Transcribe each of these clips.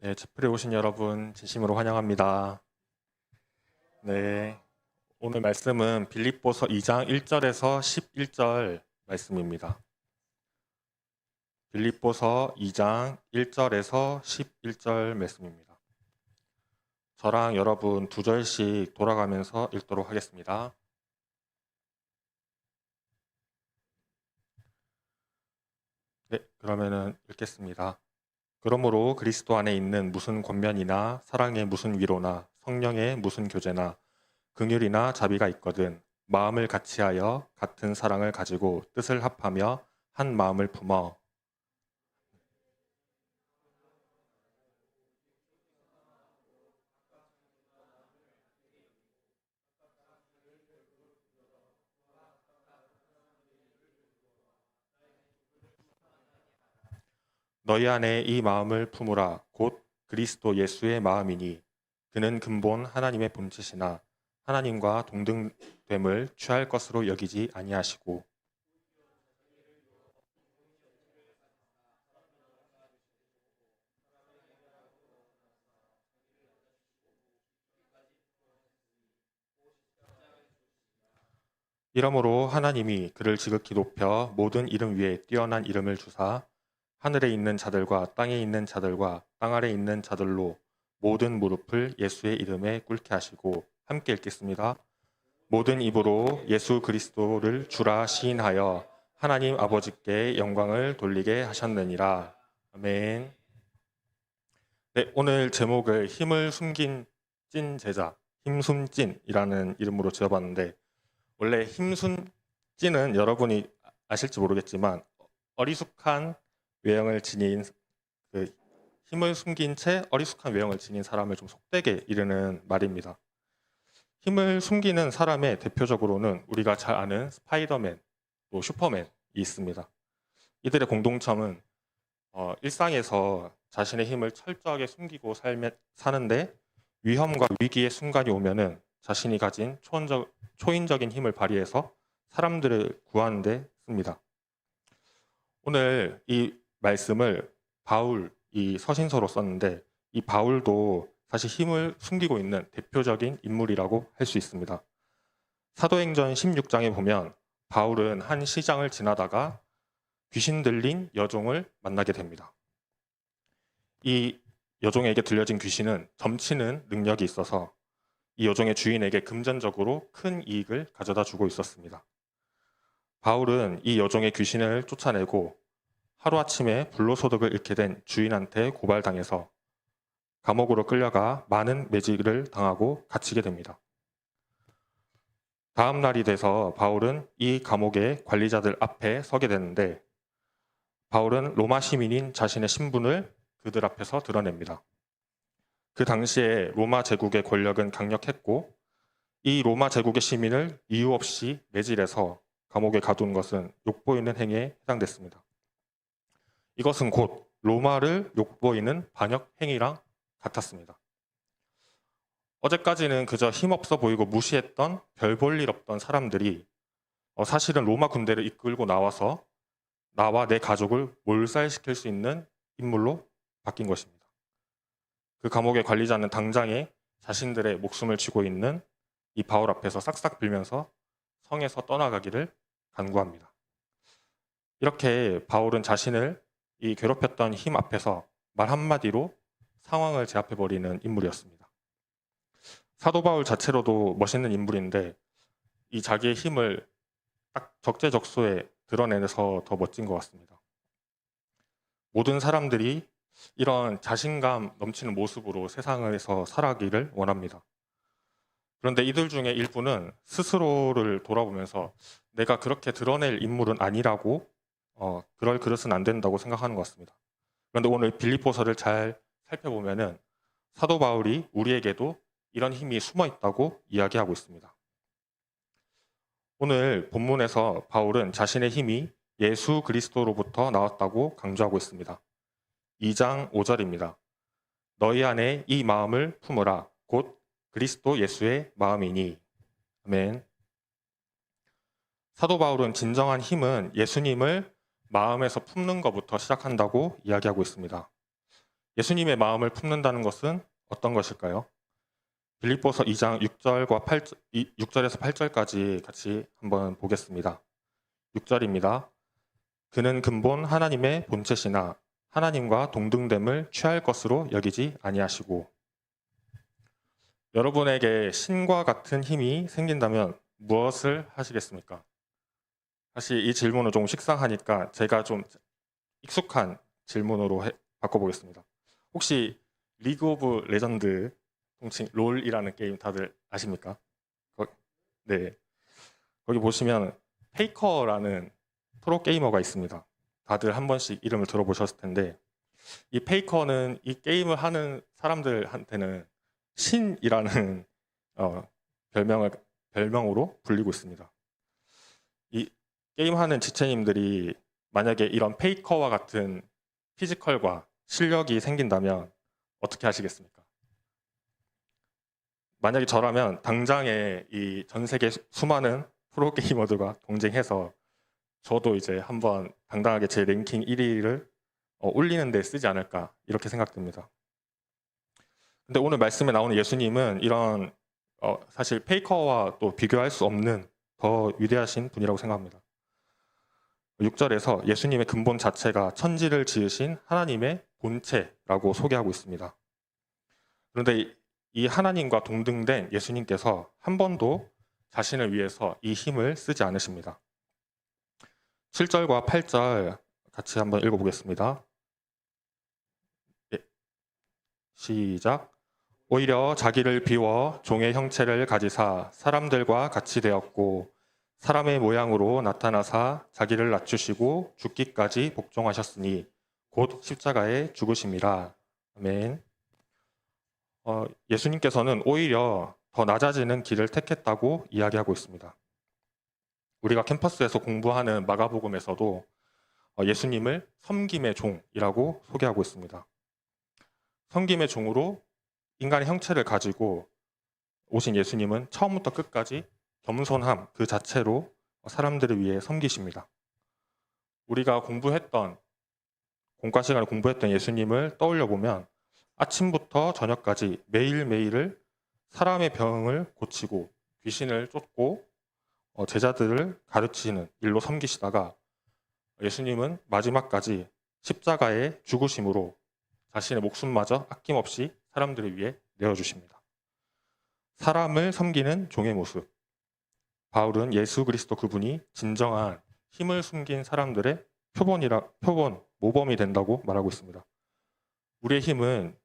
네, 채플에 오신 여러분 진심으로 환영합니다. 네, 오늘 말씀은 빌립보서 2장 1절에서 11절 말씀입니다. 빌립보서 2장 1절에서 11절 말씀입니다. 저랑 여러분 두 절씩 돌아가면서 읽도록 하겠습니다. 네, 그러면은 읽겠습니다. 그러므로 그리스도 안에 있는 무슨 권면이나 사랑의 무슨 위로나 성령의 무슨 교제나 긍휼이나 자비가 있거든 마음을 같이하여 같은 사랑을 가지고 뜻을 합하며 한 마음을 품어 너희 안에 이 마음을 품으라 곧 그리스도 예수의 마음이니 그는 근본 하나님의 본체시나 하나님과 동등됨을 취할 것으로 여기지 아니하시고 이러므로 하나님이 그를 지극히 높여 모든 이름 위에 뛰어난 이름을 주사 하늘에 있는 자들과 땅에 있는 자들과 땅 아래 있는 자들로 모든 무릎을 예수의 이름에 꿇게 하시고 함께 읽겠습니다. 모든 입으로 예수 그리스도를 주라 시인하여 하나님 아버지께 영광을 돌리게 하셨느니라. 아멘. 네, 오늘 제목을 힘을 숨긴 찐 제자, 힘숨찐이라는 이름으로 지어봤는데 원래 힘숨찐은 여러분이 아실지 모르겠지만 어리숙한 외형을 지닌 그 힘을 숨긴 채 어리숙한 외형을 지닌 사람을 좀 속되게 이르는 말입니다. 힘을 숨기는 사람의 대표적으로는 우리가 잘 아는 스파이더맨, 또 슈퍼맨이 있습니다. 이들의 공동점은 일상에서 자신의 힘을 철저하게 숨기고 사는데 위험과 위기의 순간이 오면은 자신이 가진 초인적인 힘을 발휘해서 사람들을 구하는 데 씁니다. 오늘 이 말씀을 바울이 서신서로 썼는데 이 바울도 사실 힘을 숨기고 있는 대표적인 인물이라고 할 수 있습니다. 사도행전 16장에 보면 바울은 한 시장을 지나다가 귀신 들린 여종을 만나게 됩니다. 이 여종에게 들려진 귀신은 점치는 능력이 있어서 이 여종의 주인에게 금전적으로 큰 이익을 가져다 주고 있었습니다. 바울은 이 여종의 귀신을 쫓아내고 하루아침에 불로소득을 잃게 된 주인한테 고발당해서 감옥으로 끌려가 많은 매질을 당하고 갇히게 됩니다. 다음 날이 돼서 바울은 이 감옥의 관리자들 앞에 서게 되는데 바울은 로마 시민인 자신의 신분을 그들 앞에서 드러냅니다. 그 당시에 로마 제국의 권력은 강력했고 이 로마 제국의 시민을 이유 없이 매질해서 감옥에 가둔 것은 욕보이는 행위에 해당됐습니다. 이것은 곧 로마를 욕보이는 반역 행위랑 같았습니다. 어제까지는 그저 힘없어 보이고 무시했던 별 볼 일 없던 사람들이 사실은 로마 군대를 이끌고 나와서 나와 내 가족을 몰살시킬 수 있는 인물로 바뀐 것입니다. 그 감옥의 관리자는 당장에 자신들의 목숨을 쥐고 있는 이 바울 앞에서 싹싹 빌면서 성에서 떠나가기를 간구합니다. 이렇게 바울은 자신을 이 괴롭혔던 힘 앞에서 말 한마디로 상황을 제압해버리는 인물이었습니다. 사도 바울 자체로도 멋있는 인물인데 이 자기의 힘을 딱 적재적소에 드러내서 더 멋진 것 같습니다. 모든 사람들이 이런 자신감 넘치는 모습으로 세상에서 살아가기를 원합니다. 그런데 이들 중에 일부는 스스로를 돌아보면서 내가 그렇게 드러낼 인물은 아니라고 그럴 그릇은 안 된다고 생각하는 것 같습니다. 그런데 오늘 빌립보서를 잘 살펴보면은 사도 바울이 우리에게도 이런 힘이 숨어 있다고 이야기하고 있습니다. 오늘 본문에서 바울은 자신의 힘이 예수 그리스도로부터 나왔다고 강조하고 있습니다. 2장 5절입니다. 너희 안에 이 마음을 품으라 곧 그리스도 예수의 마음이니. 아멘. 사도 바울은 진정한 힘은 예수님을 마음에서 품는 것부터 시작한다고 이야기하고 있습니다. 예수님의 마음을 품는다는 것은 어떤 것일까요? 빌립보서 2장 6절에서 8절까지 같이 한번 보겠습니다. 6절입니다. 그는 근본 하나님의 본체시나 하나님과 동등됨을 취할 것으로 여기지 아니하시고. 여러분에게 신과 같은 힘이 생긴다면 무엇을 하시겠습니까? 사실 이 질문은 좀 식상하니까 제가 좀 익숙한 질문으로 바꿔보겠습니다. 혹시 리그 오브 레전드, 통칭 롤이라는 게임 다들 아십니까? 네. 거기 보시면 페이커라는 프로게이머가 있습니다. 다들 한 번씩 이름을 들어보셨을 텐데, 이 페이커는 이 게임을 하는 사람들한테는 신이라는 별명으로 불리고 있습니다. 이 게임하는 지체님들이 만약에 이런 페이커와 같은 피지컬과 실력이 생긴다면 어떻게 하시겠습니까? 만약에 저라면 당장에 이 전 세계 수많은 프로게이머들과 경쟁해서 저도 이제 한번 당당하게 제 랭킹 1위를 올리는 데 쓰지 않을까 이렇게 생각됩니다. 근데 오늘 말씀에 나오는 예수님은 이런 사실 페이커와 또 비교할 수 없는 더 위대하신 분이라고 생각합니다. 6절에서 예수님의 근본 자체가 천지를 지으신 하나님의 본체라고 소개하고 있습니다. 그런데 이 하나님과 동등된 예수님께서 한 번도 자신을 위해서 이 힘을 쓰지 않으십니다. 7절과 8절 같이 한번 읽어보겠습니다. 예, 시작. 오히려 자기를 비워 종의 형체를 가지사 사람들과 같이 되었고 사람의 모양으로 나타나사 자기를 낮추시고 죽기까지 복종하셨으니 곧 십자가에 죽으심이라. 아멘. 예수님께서는 오히려 더 낮아지는 길을 택했다고 이야기하고 있습니다. 우리가 캠퍼스에서 공부하는 마가복음에서도 예수님을 섬김의 종이라고 소개하고 있습니다. 섬김의 종으로 인간의 형체를 가지고 오신 예수님은 처음부터 끝까지 겸손함 그 자체로 사람들을 위해 섬기십니다. 우리가 공과 시간에 공부했던 예수님을 떠올려 보면 아침부터 저녁까지 매일매일을 사람의 병을 고치고 귀신을 쫓고 제자들을 가르치는 일로 섬기시다가 예수님은 마지막까지 십자가의 죽으심으로 자신의 목숨마저 아낌없이 사람들을 위해 내어주십니다. 사람을 섬기는 종의 모습. 바울은 예수 그리스도 그분이 진정한 힘을 숨긴 사람들의 모범이 된다고 말하고 있습니다. 우리의 힘은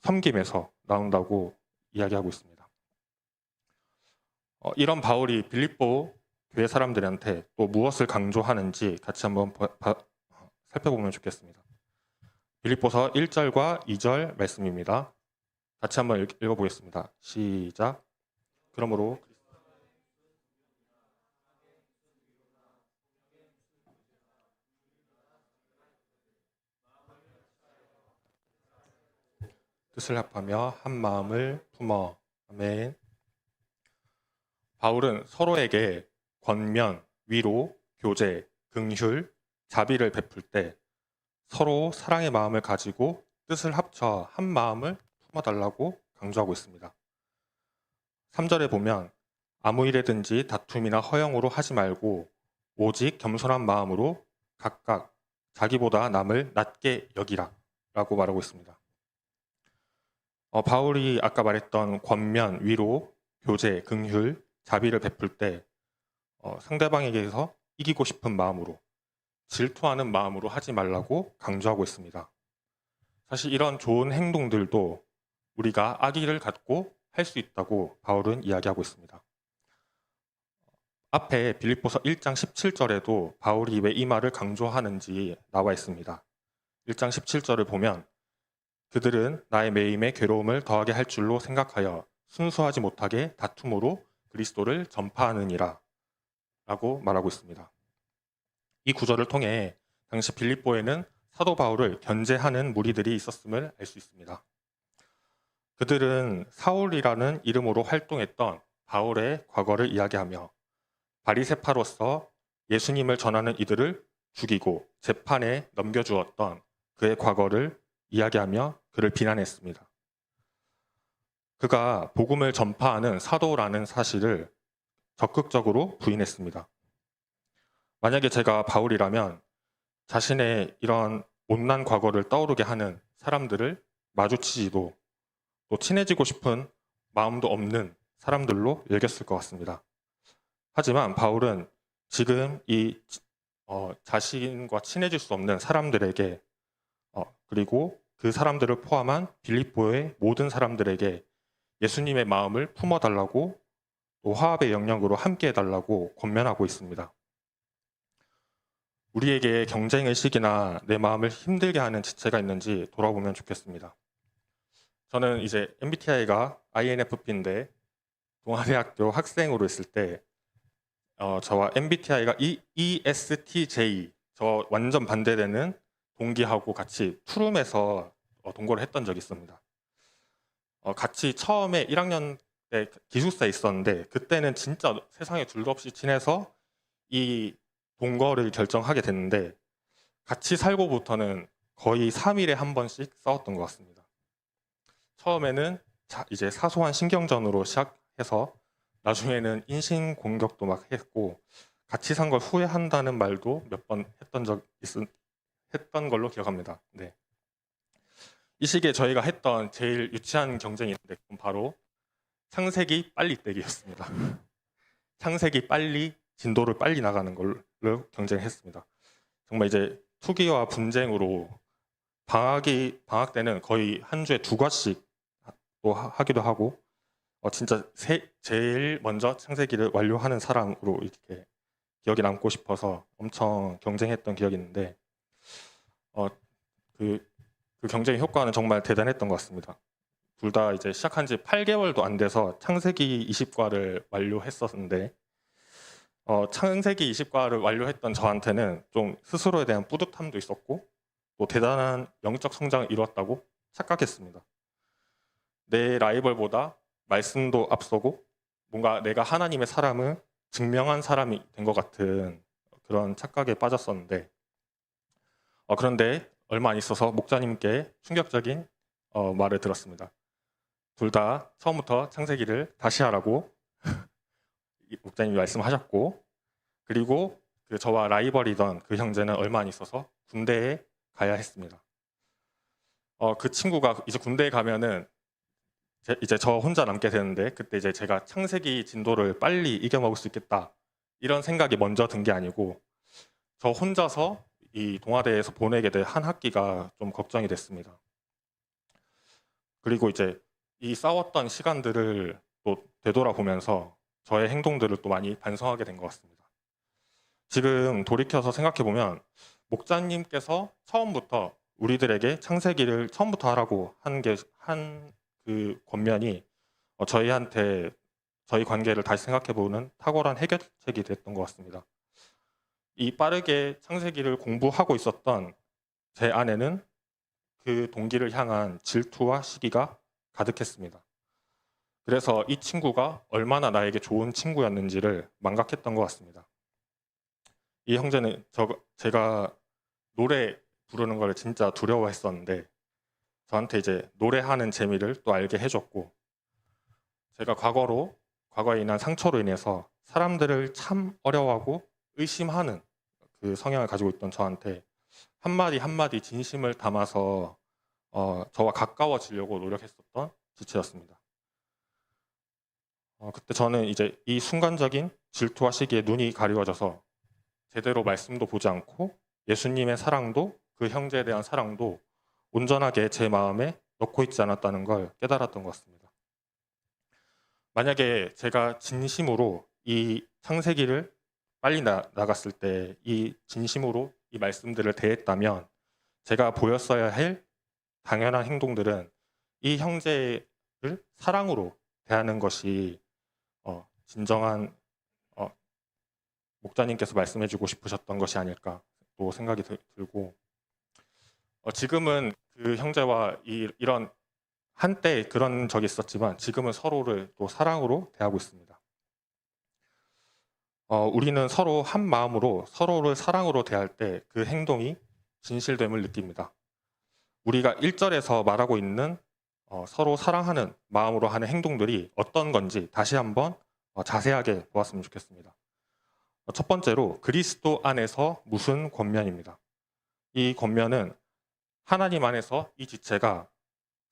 섬김에서 나온다고 이야기하고 있습니다. 이런 바울이 빌립보 교회 사람들한테 또 무엇을 강조하는지 같이 한번 살펴보면 좋겠습니다. 빌립보서 1절과 2절 말씀입니다. 같이 한번 읽어보겠습니다. 시작. 그러므로 뜻을 합하며 한 마음을 품어. 아멘. 바울은 서로에게 권면, 위로, 교제, 긍휼, 자비를 베풀 때 서로 사랑의 마음을 가지고 뜻을 합쳐 한 마음을 품어달라고 강조하고 있습니다. 3절에 보면 아무 일에든지 다툼이나 허영으로 하지 말고 오직 겸손한 마음으로 각각 자기보다 남을 낮게 여기라 라고 말하고 있습니다. 바울이 아까 말했던 권면, 위로, 교제, 긍휼, 자비를 베풀 때 상대방에게서 이기고 싶은 마음으로 질투하는 마음으로 하지 말라고 강조하고 있습니다. 사실 이런 좋은 행동들도 우리가 악의를 갖고 할 수 있다고 바울은 이야기하고 있습니다. 앞에 빌립보서 1장 17절에도 바울이 왜 이 말을 강조하는지 나와 있습니다. 1장 17절을 보면 그들은 나의 매임에 괴로움을 더하게 할 줄로 생각하여 순수하지 못하게 다툼으로 그리스도를 전파하느니라 라고 말하고 있습니다. 이 구절을 통해 당시 빌립보에는 사도 바울을 견제하는 무리들이 있었음을 알 수 있습니다. 그들은 사울이라는 이름으로 활동했던 바울의 과거를 이야기하며 바리새파로서 예수님을 전하는 이들을 죽이고 재판에 넘겨주었던 그의 과거를 이야기하며 그를 비난했습니다. 그가 복음을 전파하는 사도라는 사실을 적극적으로 부인했습니다. 만약에 제가 바울이라면 자신의 이런 못난 과거를 떠오르게 하는 사람들을 마주치지도 또 친해지고 싶은 마음도 없는 사람들로 여겼을 것 같습니다. 하지만 바울은 지금 이 자신과 친해질 수 없는 사람들에게 그리고 그 사람들을 포함한 빌립보의 모든 사람들에게 예수님의 마음을 품어달라고 또 화합의 영역으로 함께해달라고 권면하고 있습니다. 우리에게 경쟁의식이나 내 마음을 힘들게 하는 지체가 있는지 돌아보면 좋겠습니다. 저는 이제 MBTI가 INFP인데 동아대학교 학생으로 있을 때 저와 MBTI가 ESTJ, 저 완전 반대되는 동기하고 같이 푸름에서 동거를 했던 적이 있습니다. 같이 처음에 1학년 때 기숙사에 있었는데 그때는 진짜 세상에 둘도 없이 친해서 이 동거를 결정하게 됐는데 같이 살고부터는 거의 3일에 한 번씩 싸웠던 것 같습니다. 처음에는 이제 사소한 신경전으로 시작해서 나중에는 인신공격도 막 했고 같이 산 걸 후회한다는 말도 몇 번 했던 걸로 기억합니다. 네. 이 시기에 저희가 했던 제일 유치한 경쟁이 있는데 그건 바로 창세기 빨리 떼기였습니다. 창세기 빨리 진도를 빨리 나가는 걸로 경쟁했습니다. 정말 이제 투기와 분쟁으로 방학 때는 거의 한 주에 2과씩 또 하기도 하고 진짜 제일 먼저 창세기를 완료하는 사람으로 이렇게 기억에 남고 싶어서 엄청 경쟁했던 기억이 있는데 그 경쟁의 효과는 정말 대단했던 것 같습니다. 둘 다 이제 시작한 지 8개월도 안 돼서 창세기 20과를 완료했었는데 창세기 20과를 완료했던 저한테는 좀 스스로에 대한 뿌듯함도 있었고 또 대단한 영적 성장을 이루었다고 착각했습니다. 내 라이벌보다 말씀도 앞서고 뭔가 내가 하나님의 사람을 증명한 사람이 된 것 같은 그런 착각에 빠졌었는데 그런데 얼마 안 있어서 목자님께 충격적인 말을 들었습니다. 둘 다 처음부터 창세기를 다시 하라고 목자님이 말씀하셨고 그리고 저와 라이벌이던 그 형제는 얼마 안 있어서 군대에 가야 했습니다. 그 친구가 이제 군대에 가면은 이제 저 혼자 남게 되는데 그때 이제 제가 창세기 진도를 빨리 이겨먹을 수 있겠다 이런 생각이 먼저 든 게 아니고 저 혼자서 이 동아대에서 보내게 될 한 학기가 좀 걱정이 됐습니다. 그리고 이제 이 싸웠던 시간들을 또 되돌아보면서 저의 행동들을 또 많이 반성하게 된 것 같습니다. 지금 돌이켜서 생각해보면 목자님께서 처음부터 우리들에게 창세기를 처음부터 하라고 한 그 권면이 저희한테 저희 관계를 다시 생각해보는 탁월한 해결책이 됐던 것 같습니다. 이 빠르게 창세기를 공부하고 있었던 제 안에는 그 동기를 향한 질투와 시기가 가득했습니다. 그래서 이 친구가 얼마나 나에게 좋은 친구였는지를 망각했던 것 같습니다. 이 형제는 제가 노래 부르는 걸 진짜 두려워했었는데 저한테 이제 노래하는 재미를 또 알게 해줬고 제가 과거에 인한 상처로 인해서 사람들을 참 어려워하고 의심하는 그 성향을 가지고 있던 저한테 한마디 한마디 진심을 담아서 저와 가까워지려고 노력했었던 지체였습니다. 그때 저는 이제 이 순간적인 질투와 시기에 눈이 가리워져서 제대로 말씀도 보지 않고 예수님의 사랑도 그 형제에 대한 사랑도 온전하게 제 마음에 넣고 있지 않았다는 걸 깨달았던 것 같습니다. 만약에 제가 진심으로 이 창세기를 빨리 나갔을 때 이 진심으로 이 말씀들을 대했다면 제가 보였어야 할 당연한 행동들은 이 형제를 사랑으로 대하는 것이 진정한 목자님께서 말씀해주고 싶으셨던 것이 아닐까 또 생각이 들고 지금은 그 형제와 이런 한때 그런 적이 있었지만 지금은 서로를 또 사랑으로 대하고 있습니다. 우리는 서로 한 마음으로 서로를 사랑으로 대할 때 그 행동이 진실됨을 느낍니다. 우리가 1절에서 말하고 있는 서로 사랑하는 마음으로 하는 행동들이 어떤 건지 다시 한번 자세하게 보았으면 좋겠습니다. 첫 번째로 그리스도 안에서 무슨 권면입니다. 이 권면은 하나님 안에서 이 지체가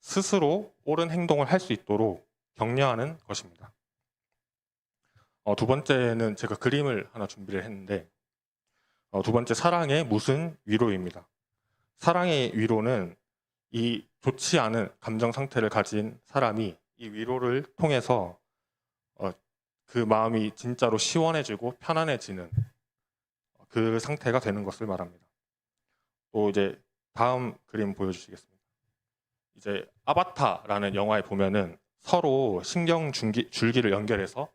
스스로 옳은 행동을 할 수 있도록 격려하는 것입니다. 두 번째는 제가 그림을 하나 준비를 했는데 두 번째 사랑의 무슨 위로입니다. 사랑의 위로는 이 좋지 않은 감정 상태를 가진 사람이 이 위로를 통해서 그 마음이 진짜로 시원해지고 편안해지는 그 상태가 되는 것을 말합니다. 또 이제 다음 그림 보여주시겠습니다. 이제 아바타라는 영화에 보면은 서로 신경 줄기를 연결해서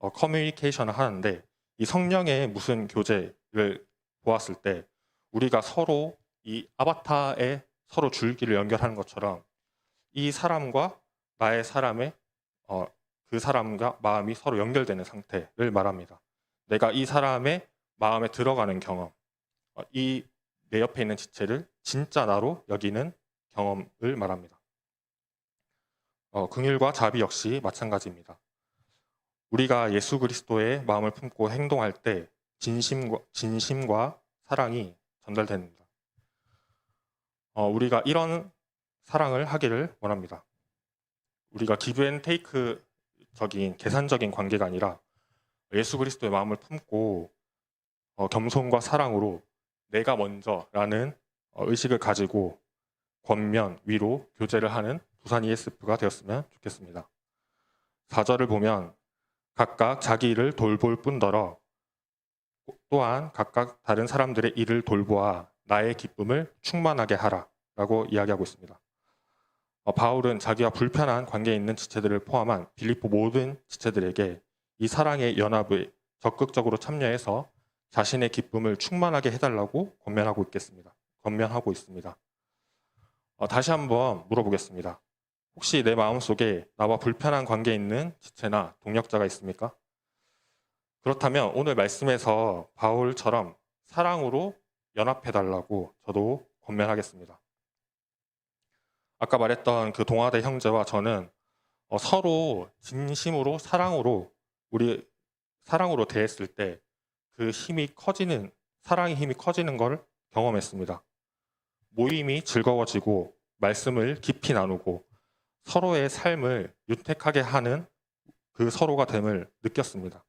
커뮤니케이션을 하는데 이 성령의 무슨 교제를 보았을 때 우리가 서로 이 아바타에 서로 줄기를 연결하는 것처럼 이 사람과 나의 사람의 그 사람과 마음이 서로 연결되는 상태를 말합니다. 내가 이 사람의 마음에 들어가는 경험, 이 내 옆에 있는 지체를 진짜 나로 여기는 경험을 말합니다. 긍휼과 자비 역시 마찬가지입니다. 우리가 예수 그리스도의 마음을 품고 행동할 때 진심과 사랑이 전달됩니다. 우리가 이런 사랑을 하기를 원합니다. 우리가 기브 앤 테이크적인 계산적인 관계가 아니라 예수 그리스도의 마음을 품고 겸손과 사랑으로 내가 먼저라는 의식을 가지고 권면, 위로, 교제를 하는 두산 ESF가 되었으면 좋겠습니다. 4절을 보면 각각 자기 일을 돌볼 뿐더러 또한 각각 다른 사람들의 일을 돌보아 나의 기쁨을 충만하게 하라 라고 이야기하고 있습니다. 바울은 자기와 불편한 관계에 있는 지체들을 포함한 빌립보 모든 지체들에게 이 사랑의 연합에 적극적으로 참여해서 자신의 기쁨을 충만하게 해달라고 권면하고 있습니다. 다시 한번 물어보겠습니다. 혹시 내 마음속에 나와 불편한 관계에 있는 지체나 동력자가 있습니까? 그렇다면 오늘 말씀에서 바울처럼 사랑으로 연합해달라고 저도 권면하겠습니다. 아까 말했던 그 동아대 형제와 저는 서로 진심으로 사랑으로 대했을 때 그 사랑의 힘이 커지는 걸 경험했습니다. 모임이 즐거워지고 말씀을 깊이 나누고 서로의 삶을 윤택하게 하는 그 서로가 됨을 느꼈습니다.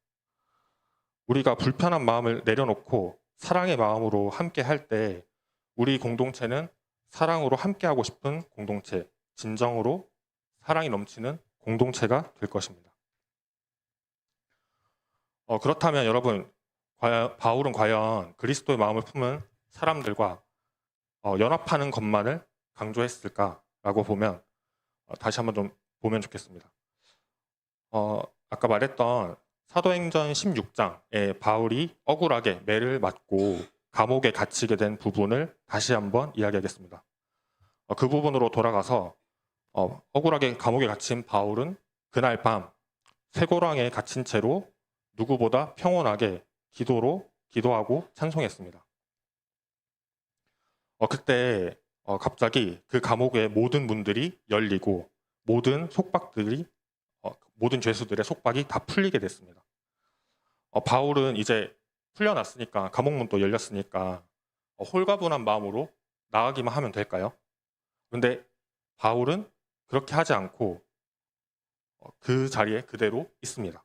우리가 불편한 마음을 내려놓고 사랑의 마음으로 함께 할 때 우리 공동체는 사랑으로 함께하고 싶은 공동체, 진정으로 사랑이 넘치는 공동체가 될 것입니다. 그렇다면 여러분, 바울은 과연 그리스도의 마음을 품은 사람들과 연합하는 것만을 강조했을까라고 보면 다시 한번 좀 보면 좋겠습니다. 아까 말했던 사도행전 16장에 바울이 억울하게 매를 맞고 감옥에 갇히게 된 부분을 다시 한번 이야기하겠습니다. 그 부분으로 돌아가서 억울하게 감옥에 갇힌 바울은 그날 밤 쇠고랑에 갇힌 채로 누구보다 평온하게 기도하고 찬송했습니다. 그때 갑자기 그 감옥의 모든 문들이 열리고 모든 죄수들의 속박이 다 풀리게 됐습니다. 바울은 이제 풀려났으니까 감옥문도 열렸으니까 홀가분한 마음으로 나가기만 하면 될까요? 그런데 바울은 그렇게 하지 않고 그 자리에 그대로 있습니다.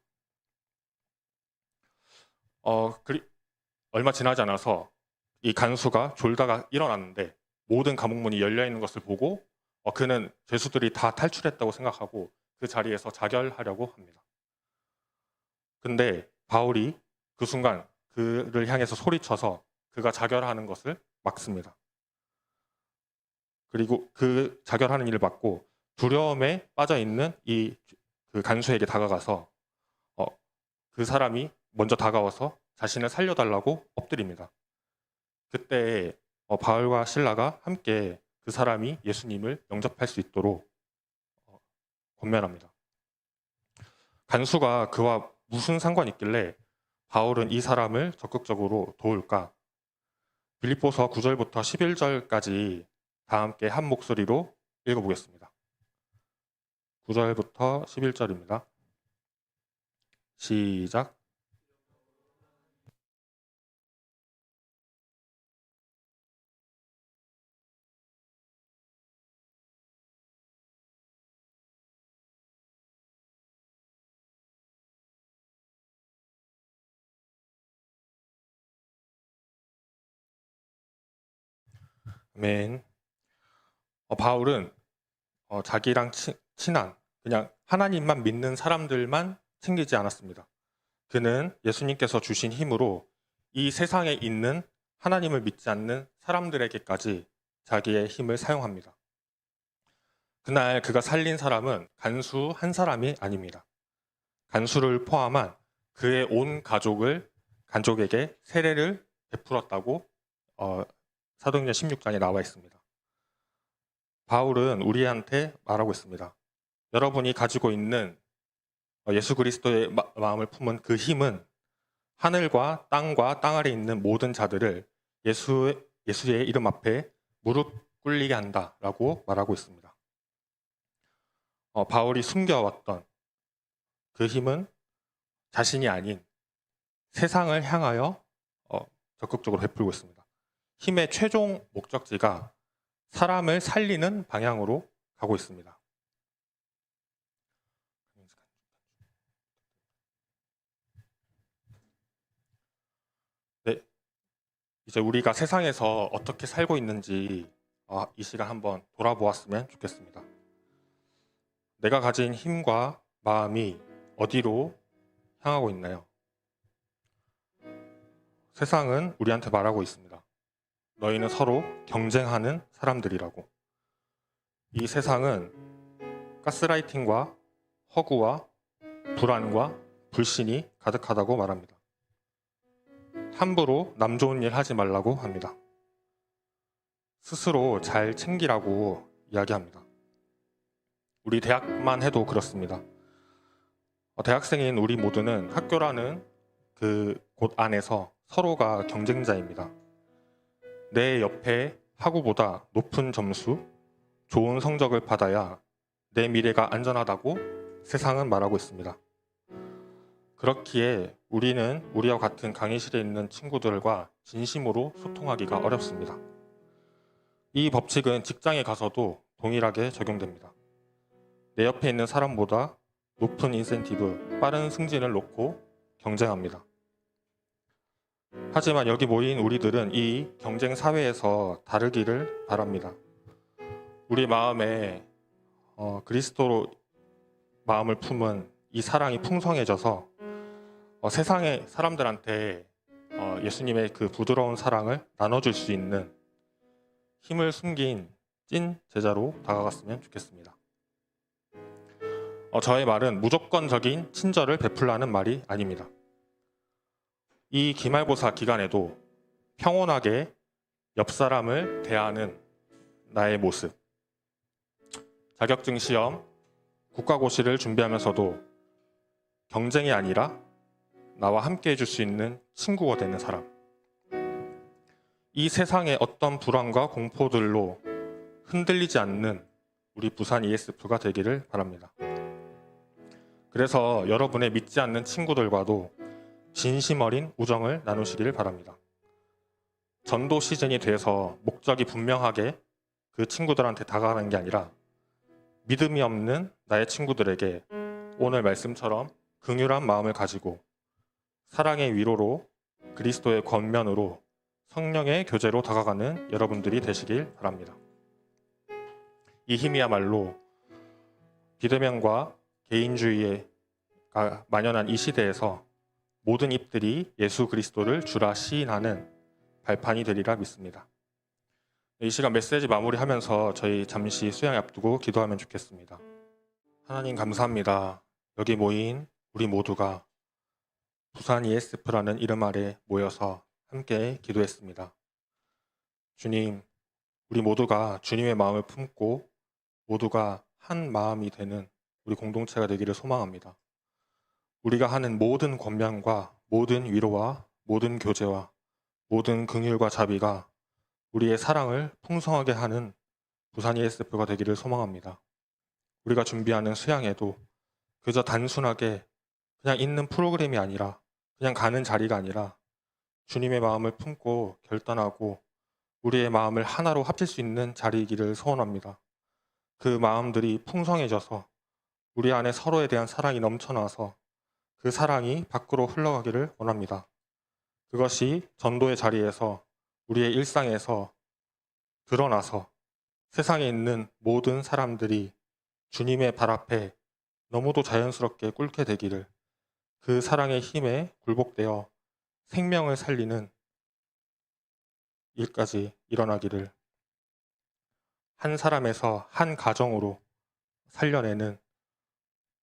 얼마 지나지 않아서 이 간수가 졸다가 일어났는데 모든 감옥문이 열려있는 것을 보고 그는 죄수들이 다 탈출했다고 생각하고 그 자리에서 자결하려고 합니다. 근데 바울이 그 순간 그를 향해서 소리쳐서 그가 자결하는 것을 막습니다. 그리고 그 자결하는 일을 막고 두려움에 빠져있는 그 간수에게 다가가서 그 사람이 먼저 다가와서 자신을 살려달라고 엎드립니다. 그때 바울과 실라가 함께 그 사람이 예수님을 영접할 수 있도록 권면합니다. 간수가 그와 무슨 상관이 있길래 바울은 이 사람을 적극적으로 도울까? 빌립보서 9절부터 11절까지 다 함께 한 목소리로 읽어보겠습니다. 9절부터 11절입니다. 시작. 아멘. 바울은 자기랑 친한 그냥 하나님만 믿는 사람들만 챙기지 않았습니다. 그는 예수님께서 주신 힘으로 이 세상에 있는 하나님을 믿지 않는 사람들에게까지 자기의 힘을 사용합니다. 그날 그가 살린 사람은 간수 한 사람이 아닙니다. 간수를 포함한 그의 온 가족에게 세례를 베풀었다고 사도행전 16장에 나와 있습니다. 바울은 우리한테 말하고 있습니다. 여러분이 가지고 있는 예수 그리스도의 마음을 품은 그 힘은 하늘과 땅 아래 있는 모든 자들을 예수의 이름 앞에 무릎 꿇리게 한다라고 말하고 있습니다. 바울이 숨겨왔던 그 힘은 자신이 아닌 세상을 향하여 적극적으로 베풀고 있습니다. 힘의 최종 목적지가 사람을 살리는 방향으로 가고 있습니다. 네, 이제 우리가 세상에서 어떻게 살고 있는지 이 시간 한번 돌아보았으면 좋겠습니다. 내가 가진 힘과 마음이 어디로 향하고 있나요? 세상은 우리한테 말하고 있습니다. 너희는 서로 경쟁하는 사람들이라고. 이 세상은 가스라이팅과 허구와 불안과 불신이 가득하다고 말합니다. 함부로 남 좋은 일 하지 말라고 합니다. 스스로 잘 챙기라고 이야기합니다. 우리 대학만 해도 그렇습니다. 대학생인 우리 모두는 학교라는 그 곳 안에서 서로가 경쟁자입니다. 내 옆에 학우보다 높은 점수, 좋은 성적을 받아야 내 미래가 안전하다고 세상은 말하고 있습니다. 그렇기에 우리는 우리와 같은 강의실에 있는 친구들과 진심으로 소통하기가 어렵습니다. 이 법칙은 직장에 가서도 동일하게 적용됩니다. 내 옆에 있는 사람보다 높은 인센티브, 빠른 승진을 놓고 경쟁합니다. 하지만 여기 모인 우리들은 이 경쟁 사회에서 다르기를 바랍니다. 우리 마음에 그리스도로 마음을 품은 이 사랑이 풍성해져서 세상의 사람들한테 예수님의 그 부드러운 사랑을 나눠줄 수 있는 힘을 숨긴 찐 제자로 다가갔으면 좋겠습니다. 저의 말은 무조건적인 친절을 베풀라는 말이 아닙니다. 이 기말고사 기간에도 평온하게 옆 사람을 대하는 나의 모습, 자격증 시험, 국가고시를 준비하면서도 경쟁이 아니라 나와 함께 해줄 수 있는 친구가 되는 사람, 이 세상의 어떤 불안과 공포들로 흔들리지 않는 우리 부산 ESF가 되기를 바랍니다. 그래서 여러분의 믿지 않는 친구들과도 진심 어린 우정을 나누시기를 바랍니다. 전도 시즌이 돼서 목적이 분명하게 그 친구들한테 다가가는 게 아니라 믿음이 없는 나의 친구들에게 오늘 말씀처럼 긍휼한 마음을 가지고 사랑의 위로로 그리스도의 권면으로 성령의 교제로 다가가는 여러분들이 되시길 바랍니다. 이 힘이야말로 비대면과 개인주의가 만연한 이 시대에서 모든 입들이 예수 그리스도를 주라 시인하는 발판이 되리라 믿습니다. 이 시간 메시지 마무리하면서 저희 잠시 수양에 앞두고 기도하면 좋겠습니다. 하나님 감사합니다. 여기 모인 우리 모두가 부산 ESF라는 이름 아래 모여서 함께 기도했습니다. 주님, 우리 모두가 주님의 마음을 품고 모두가 한 마음이 되는 우리 공동체가 되기를 소망합니다. 우리가 하는 모든 권면과 모든 위로와 모든 교제와 모든 긍휼과 자비가 우리의 사랑을 풍성하게 하는 부산 ESF가 되기를 소망합니다. 우리가 준비하는 수양회도 그저 단순하게 그냥 있는 프로그램이 아니라 그냥 가는 자리가 아니라 주님의 마음을 품고 결단하고 우리의 마음을 하나로 합칠 수 있는 자리이기를 소원합니다. 그 마음들이 풍성해져서 우리 안에 서로에 대한 사랑이 넘쳐나서 그 사랑이 밖으로 흘러가기를 원합니다. 그것이 전도의 자리에서 우리의 일상에서 드러나서 세상에 있는 모든 사람들이 주님의 발 앞에 너무도 자연스럽게 꿇게 되기를, 그 사랑의 힘에 굴복되어 생명을 살리는 일까지 일어나기를, 한 사람에서 한 가정으로 살려내는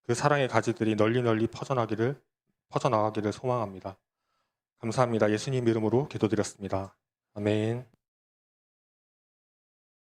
그 사랑의 가지들이 널리 퍼져나가기를 소망합니다. 감사합니다. 예수님 이름으로 기도드렸습니다. 아멘.